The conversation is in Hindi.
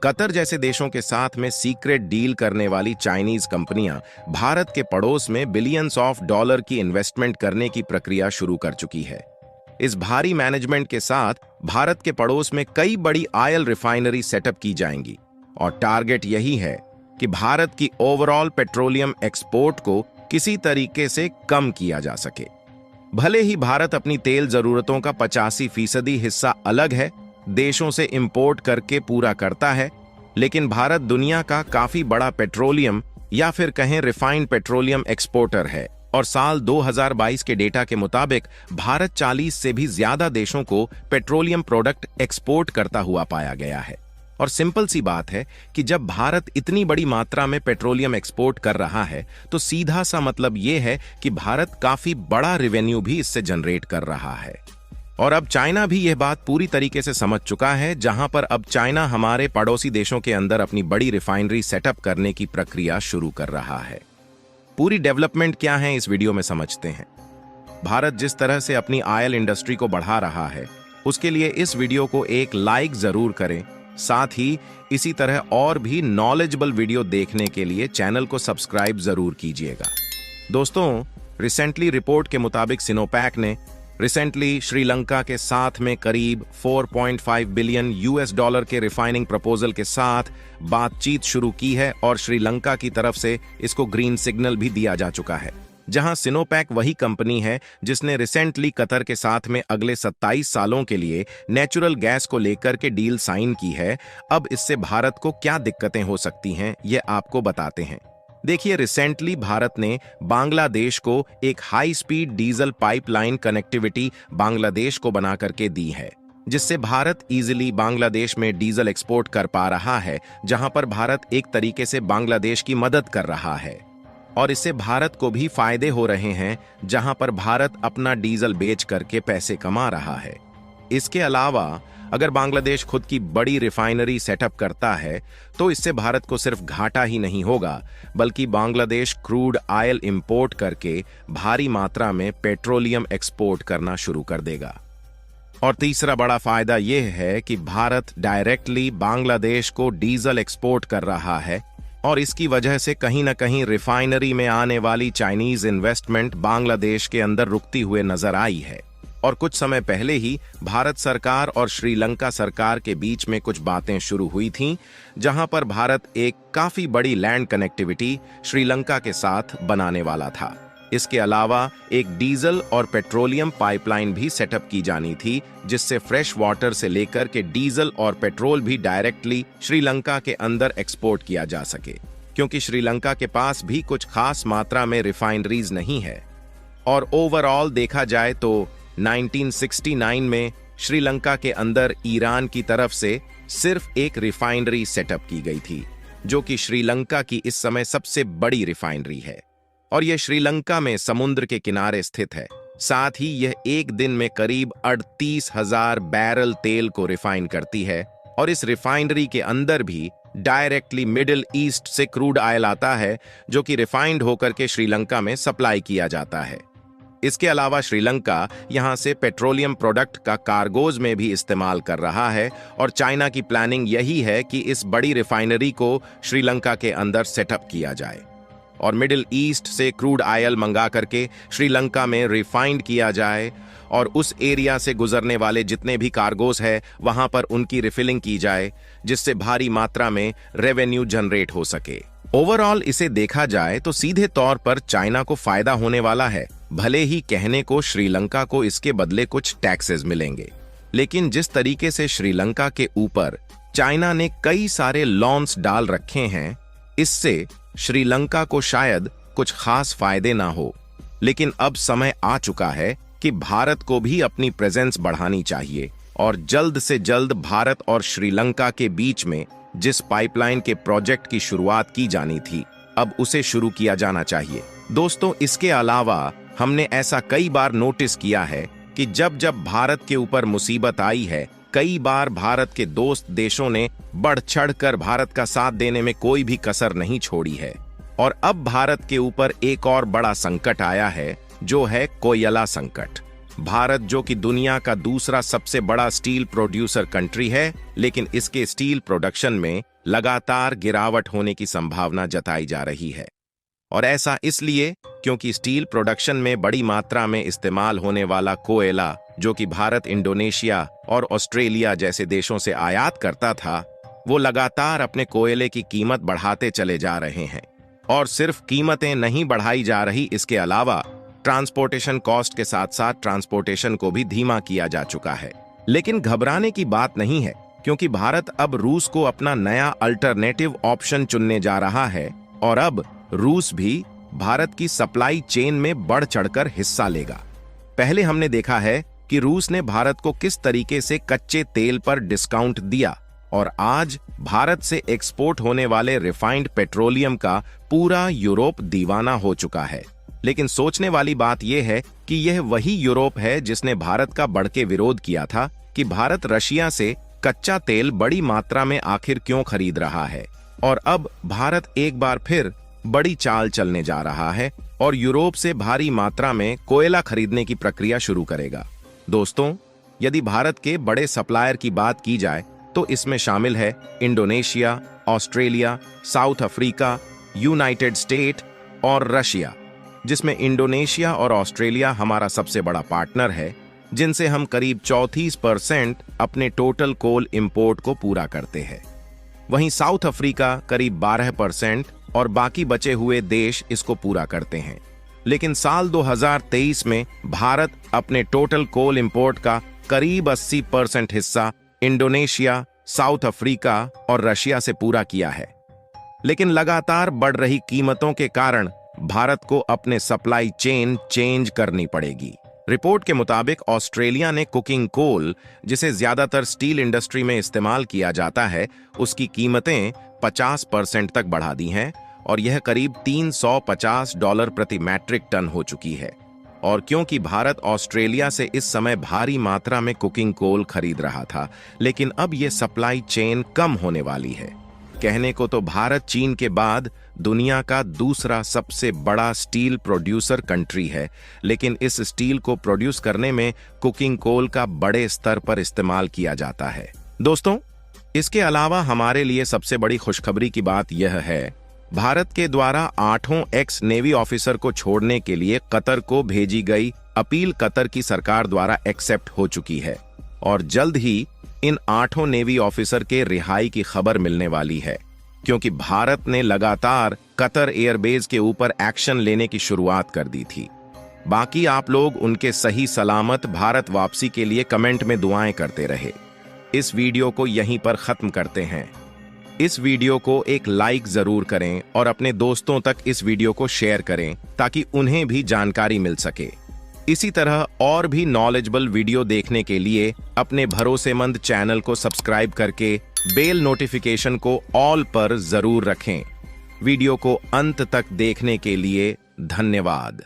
कतर जैसे देशों के साथ में सीक्रेट डील करने वाली चाइनीज कंपनियां भारत के पड़ोस में बिलियंस ऑफ डॉलर की इन्वेस्टमेंट करने की प्रक्रिया शुरू कर चुकी है। इस भारी मैनेजमेंट के साथ भारत के पड़ोस में कई बड़ी ऑयल रिफाइनरी सेटअप की जाएंगी और टारगेट यही है कि भारत की ओवरऑल पेट्रोलियम एक्सपोर्ट को किसी तरीके से कम किया जा सके। भले ही भारत अपनी तेल जरूरतों का 85% हिस्सा अलग है देशों से इंपोर्ट करके पूरा करता है, लेकिन भारत दुनिया का काफी बड़ा पेट्रोलियम या फिर कहें रिफाइंड पेट्रोलियम एक्सपोर्टर है और साल 2022 के डेटा के मुताबिक भारत 40 से भी ज्यादा देशों को पेट्रोलियम प्रोडक्ट एक्सपोर्ट करता हुआ पाया गया है। और सिंपल सी बात है कि जब भारत इतनी बड़ी मात्रा में पेट्रोलियम एक्सपोर्ट कर रहा है तो सीधा सा मतलब यह है कि भारत काफी बड़ा रेवेन्यू भी इससे जनरेट कर रहा है। और अब चाइना भी यह बात पूरी तरीके से समझ चुका है, जहां पर अब चाइना हमारे पड़ोसी देशों के अंदर अपनी बड़ी रिफाइनरी सेटअप करने की प्रक्रिया शुरू कर रहा है। पूरी डेवलपमेंट क्या है इस वीडियो में समझते हैं। भारत जिस तरह से अपनी ऑयल इंडस्ट्री को बढ़ा रहा है उसके लिए इस वीडियो को एक लाइक जरूर करें। साथ ही इसी तरह और भी नॉलेजेबल वीडियो देखने के लिए चैनल को सब्सक्राइब जरूर कीजिएगा। दोस्तों, रिसेंटली रिपोर्ट के मुताबिक सिनोपैक ने रिसेंटली श्रीलंका के साथ में करीब 4.5 बिलियन US डॉलर के रिफाइनिंग प्रपोजल के साथ बातचीत शुरू की है और श्रीलंका की तरफ से इसको ग्रीन सिग्नल भी दिया जा चुका है। जहां सिनोपैक वही कंपनी है जिसने रिसेंटली कतर के साथ में अगले 27 सालों के लिए नेचुरल गैस को लेकर के डील साइन की है। अब इससे भारत को क्या दिक्कतें हो सकती हैं ये आपको बताते हैं। देखिए, रिसेंटली भारत ने बांग्लादेश को एक high speed diesel pipeline connectivity Bangladesh को बना करके दी है, जिससे भारत इजीली बांग्लादेश में डीजल एक्सपोर्ट कर पा रहा है, जहां पर भारत एक तरीके से बांग्लादेश की मदद कर रहा है और इससे भारत को भी फायदे हो रहे हैं, जहां पर भारत अपना डीजल बेच करके पैसे कमा रहा है। इसके अलावा अगर बांग्लादेश खुद की बड़ी रिफाइनरी सेटअप करता है तो इससे भारत को सिर्फ घाटा ही नहीं होगा, बल्कि बांग्लादेश क्रूड ऑयल इंपोर्ट करके भारी मात्रा में पेट्रोलियम एक्सपोर्ट करना शुरू कर देगा। और तीसरा बड़ा फायदा यह है कि भारत डायरेक्टली बांग्लादेश को डीजल एक्सपोर्ट कर रहा है और इसकी वजह से कहीं न कहीं रिफाइनरी में आने वाली चाइनीज इन्वेस्टमेंट बांग्लादेश के अंदर रुकती हुए नजर आई है। और कुछ समय पहले ही भारत सरकार और श्रीलंका सरकार के बीच में कुछ बातें शुरू हुई थीं, जहां पर भारत एक काफी बड़ी लैंड कनेक्टिविटी श्रीलंका के साथ बनाने वाला था। इसके अलावा एक डीजल और पेट्रोलियम पाइपलाइन भी सेटअप की जानी थी, जिससे फ्रेश वाटर से लेकर के डीजल और पेट्रोल भी डायरेक्टली श्रीलंका के अंदर एक्सपोर्ट किया जा सके, क्योंकि श्रीलंका के पास भी कुछ खास मात्रा में रिफाइनरीज नहीं है। और ओवरऑल देखा जाए तो 1969 में श्रीलंका के अंदर ईरान की तरफ से सिर्फ एक रिफाइनरी सेटअप की गई थी, जो कि श्रीलंका की इस समय सबसे बड़ी रिफाइनरी है और यह श्रीलंका में समुद्र के किनारे स्थित है। साथ ही यह एक दिन में करीब 38,000 बैरल तेल को रिफाइन करती है और इस रिफाइनरी के अंदर भी डायरेक्टली मिडिल ईस्ट से क्रूड ऑयल आता है, जो कि रिफाइंड होकर के श्रीलंका में सप्लाई किया जाता है। इसके अलावा श्रीलंका यहां से पेट्रोलियम प्रोडक्ट का कार्गोज में भी इस्तेमाल कर रहा है और चाइना की प्लानिंग यही है कि इस बड़ी रिफाइनरी को श्रीलंका के अंदर सेटअप किया जाए और मिडिल ईस्ट से क्रूड ऑयल मंगा करके श्रीलंका में रिफाइंड किया जाए और उस एरिया से गुजरने वाले जितने भी कार्गोज है वहां पर उनकी रिफिलिंग की जाए, जिससे भारी मात्रा में रेवेन्यू जनरेट हो सके। ओवरऑल इसे देखा जाए तो सीधे तौर पर चाइना को फायदा होने वाला है। भले ही कहने को श्रीलंका को इसके बदले कुछ टैक्सेस मिलेंगे, लेकिन जिस तरीके से श्रीलंका के ऊपर चाइना ने कई सारे लॉन्स डाल रखे हैं, इससे श्रीलंका को शायद कुछ खास फायदे ना हो। लेकिन अब समय आ चुका है कि भारत को भी अपनी प्रेजेंस बढ़ानी चाहिए और जल्द से जल्द भारत और श्रीलंका के बीच में जिस पाइपलाइन के प्रोजेक्ट की शुरुआत की जानी थी, अब उसे शुरू किया जाना चाहिए। दोस्तों, इसके अलावा हमने ऐसा कई बार नोटिस किया है कि जब जब भारत के ऊपर मुसीबत आई है, कई बार भारत के दोस्त देशों ने बढ़ चढ़ कर भारत का साथ देने में कोई भी कसर नहीं छोड़ी है। और अब भारत के ऊपर एक और बड़ा संकट आया है, जो है कोयला संकट। भारत जो कि दुनिया का दूसरा सबसे बड़ा स्टील प्रोड्यूसर कंट्री है, लेकिन इसके स्टील प्रोडक्शन में लगातार गिरावट होने की संभावना जताई जा रही है। और ऐसा इसलिए क्योंकि स्टील प्रोडक्शन में बड़ी मात्रा में इस्तेमाल होने वाला कोयला, जो कि भारत इंडोनेशिया और ऑस्ट्रेलिया जैसे देशों से आयात करता था, वो लगातार अपने कोयले की कीमत बढ़ाते चले जा रहे हैं। और सिर्फ कीमतें नहीं बढ़ाई जा रही, इसके अलावा ट्रांसपोर्टेशन कॉस्ट के साथ साथ ट्रांसपोर्टेशन को भी धीमा किया जा चुका है। लेकिन घबराने की बात नहीं है, क्योंकि भारत अब रूस को अपना नया अल्टरनेटिव ऑप्शन चुनने जा रहा है और अब रूस भी भारत की सप्लाई चेन में बढ़ चढ़कर हिस्सा लेगा। पहले हमने देखा है कि रूस ने भारत को किस तरीके से कच्चे तेल पर डिस्काउंट दिया, और आज भारत से एक्सपोर्ट होने वाले रिफाइंड पेट्रोलियम का पूरा यूरोप दीवाना हो चुका है। लेकिन सोचने वाली बात यह है कि यह वही यूरोप है जिसने भारत का बढ़ के विरोध किया था कि भारत रशिया से कच्चा तेल बड़ी मात्रा में आखिर क्यों खरीद रहा है। और अब भारत एक बार फिर बड़ी चाल चलने जा रहा है और यूरोप से भारी मात्रा में कोयला खरीदने की प्रक्रिया शुरू करेगा। दोस्तों, यदि भारत के बड़े सप्लायर की बात की जाए तो इसमें शामिल है Indonesia, Australia, south Africa, United state और रशिया, जिसमें इंडोनेशिया और ऑस्ट्रेलिया हमारा सबसे बड़ा पार्टनर है, जिनसे हम करीब 34% अपने टोटल कोल इंपोर्ट को पूरा करते हैं। वहीं साउथ अफ्रीका करीब 12% और बाकी बचे हुए देश इसको पूरा करते हैं। लेकिन साल 2023 में भारत अपने टोटल कोल इंपोर्ट का करीब 80% हिस्सा इंडोनेशिया, साउथ अफ्रीका और रशिया से पूरा किया है। लेकिन लगातार बढ़ रही कीमतों के कारण भारत को अपने सप्लाई चेन चेंज करनी पड़ेगी। रिपोर्ट के मुताबिक ऑस्ट्रेलिया ने कुकिंग कोल, जिसे ज्यादातर स्टील इंडस्ट्री में इस्तेमाल किया जाता है, उसकी कीमतें 50% तक बढ़ा दी हैं और यह करीब $350 प्रति मैट्रिक टन हो चुकी है। और क्योंकि भारत ऑस्ट्रेलिया से इस समय भारी मात्रा में कुकिंग कोल खरीद रहा था, लेकिन अब यह सप्लाई चेन कम होने वाली है। कहने को तो भारत चीन के बाद दुनिया का दूसरा सबसे बड़ा स्टील प्रोड्यूसर कंट्री है, लेकिन इस स्टील को प्रोड्यूस करने में कुकिंग कोल का बड़े स्तर पर इस्तेमाल किया जाता है। दोस्तों, इसके अलावा हमारे लिए सबसे बड़ी खुशखबरी की बात यह है, भारत के द्वारा 8 एक्स नेवी ऑफिसर को छोड़ने के लिए कतर को भेजी गई अपील कतर की सरकार द्वारा एक्सेप्ट हो चुकी है और जल्द ही इन 8 नेवी ऑफिसर के रिहाई की खबर मिलने वाली है, क्योंकि भारत ने लगातार कतर एयरबेस के ऊपर एक्शन लेने की शुरुआत कर दी थी। बाकी आप लोग उनके सही सलामत भारत वापसी के लिए कमेंट में दुआएं करते रहे। इस वीडियो को यहीं पर खत्म करते हैं। इस वीडियो को एक लाइक जरूर करें और अपने दोस्तों तक इस वीडियो को शेयर करें ताकि उन्हें भी जानकारी मिल सके। इसी तरह और भी नॉलेजेबल वीडियो देखने के लिए अपने भरोसेमंद चैनल को सब्सक्राइब करके बेल नोटिफिकेशन को ऑल पर जरूर रखें। वीडियो को अंत तक देखने के लिए धन्यवाद।